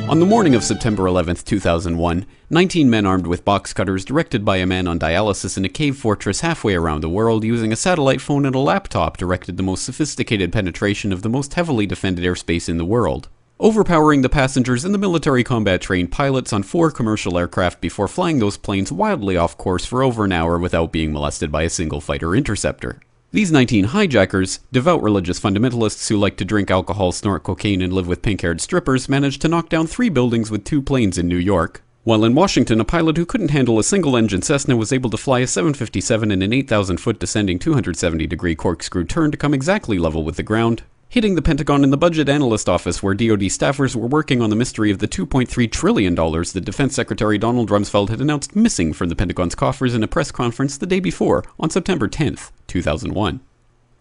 On the morning of September 11, 2001, 19 men armed with box cutters directed by a man on dialysis in a cave fortress halfway around the world using a satellite phone and a laptop directed the most sophisticated penetration of the most heavily defended airspace in the world, overpowering the passengers and the military combat trained pilots on 4 commercial aircraft before flying those planes wildly off course for over an hour without being molested by a single fighter interceptor. These 19 hijackers, devout religious fundamentalists who like to drink alcohol, snort cocaine, and live with pink-haired strippers, managed to knock down 3 buildings with 2 planes in New York, while in Washington a pilot who couldn't handle a single-engine Cessna was able to fly a 757 in an 8,000-foot descending 270-degree corkscrew turn to come exactly level with the ground, hitting the Pentagon in the budget analyst office where DoD staffers were working on the mystery of the $2.3 trillion that Defense Secretary Donald Rumsfeld had announced missing from the Pentagon's coffers in a press conference the day before, on September 10th, 2001.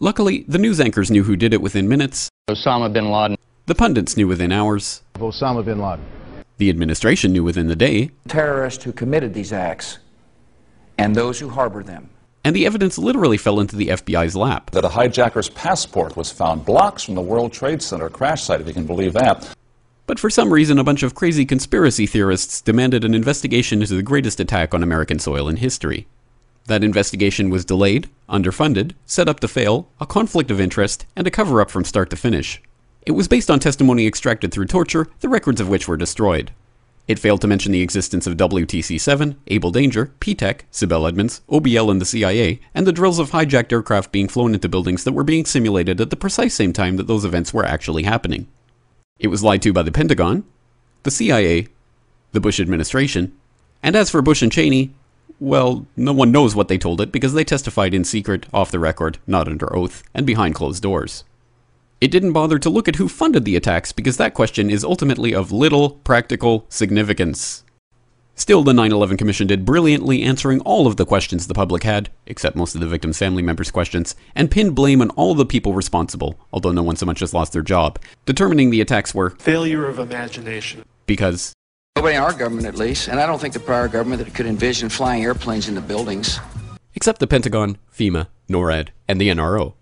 Luckily, the news anchors knew who did it within minutes. Osama bin Laden. The pundits knew within hours. Osama bin Laden. The administration knew within the day. Terrorists who committed these acts and those who harbor them. And the evidence literally fell into the FBI's lap. That a hijacker's passport was found blocks from the World Trade Center crash site, if you can believe that. But for some reason, a bunch of crazy conspiracy theorists demanded an investigation into the greatest attack on American soil in history. That investigation was delayed, underfunded, set up to fail, a conflict of interest, and a cover-up from start to finish. It was based on testimony extracted through torture, the records of which were destroyed. It failed to mention the existence of WTC-7, Able Danger, P-TECH, Sibel Edmonds, OBL and the CIA, and the drills of hijacked aircraft being flown into buildings that were being simulated at the precise same time that those events were actually happening. It was lied to by the Pentagon, the CIA, the Bush administration, and as for Bush and Cheney, well, no one knows what they told it because they testified in secret, off the record, not under oath, and behind closed doors. It didn't bother to look at who funded the attacks because that question is ultimately of little practical significance. Still, the 9/11 Commission did brilliantly answering all of the questions the public had, except most of the victims' family members' questions, and pinned blame on all the people responsible, although no one so much as lost their job, determining the attacks were failure of imagination. Because Nobody in our government, at least, and I don't think the prior government that could envision flying airplanes into buildings. Except the Pentagon, FEMA, NORAD, and the NRO.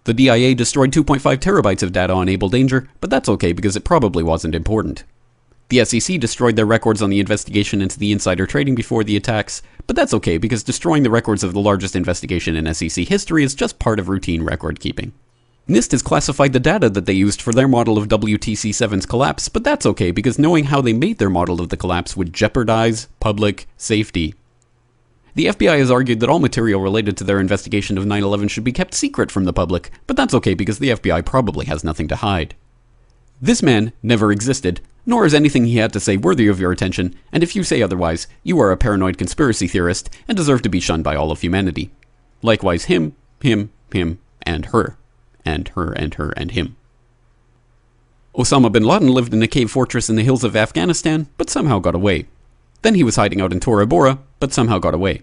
The DIA destroyed 2.5 terabytes of data on Able Danger, but that's okay because it probably wasn't important. The SEC destroyed their records on the investigation into the insider trading before the attacks, but that's okay because destroying the records of the largest investigation in SEC history is just part of routine record keeping. NIST has classified the data that they used for their model of WTC-7's collapse, but that's okay because knowing how they made their model of the collapse would jeopardize public safety. The FBI has argued that all material related to their investigation of 9/11 should be kept secret from the public, but that's okay because the FBI probably has nothing to hide. This man never existed, nor is anything he had to say worthy of your attention, and if you say otherwise, you are a paranoid conspiracy theorist and deserve to be shunned by all of humanity. Likewise him, and her. And her, and her, and him. Osama bin Laden lived in a cave fortress in the hills of Afghanistan, but somehow got away. Then he was hiding out in Tora Bora, but somehow got away.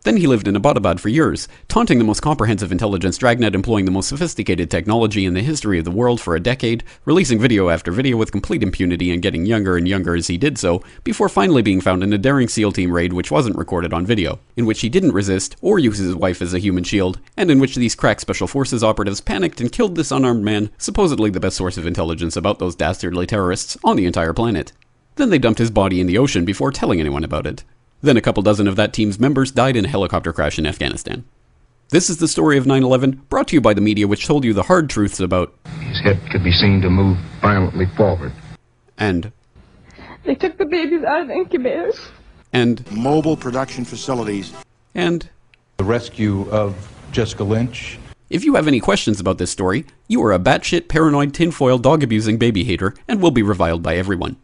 Then he lived in Abbottabad for years, taunting the most comprehensive intelligence dragnet employing the most sophisticated technology in the history of the world for a decade, releasing video after video with complete impunity and getting younger and younger as he did so, before finally being found in a daring SEAL team raid which wasn't recorded on video, in which he didn't resist or use his wife as a human shield, and in which these crack special forces operatives panicked and killed this unarmed man, supposedly the best source of intelligence about those dastardly terrorists on the entire planet. Then they dumped his body in the ocean before telling anyone about it. Then a couple dozen of that team's members died in a helicopter crash in Afghanistan. This is the story of 9/11, brought to you by the media which told you the hard truths about his head could be seen to move violently forward. And they took the babies out of the incubators. And mobile production facilities. And the rescue of Jessica Lynch. If you have any questions about this story, you are a batshit paranoid tinfoil dog-abusing baby hater and will be reviled by everyone.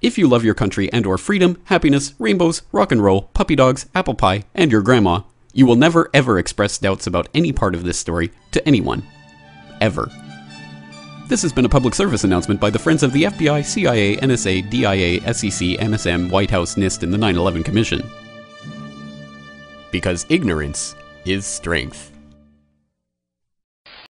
If you love your country and or freedom, happiness, rainbows, rock and roll, puppy dogs, apple pie, and your grandma, you will never ever express doubts about any part of this story to anyone. Ever. This has been a public service announcement by the Friends of the FBI, CIA, NSA, DIA, SEC, MSM, White House, NIST, and the 9/11 Commission. Because ignorance is strength.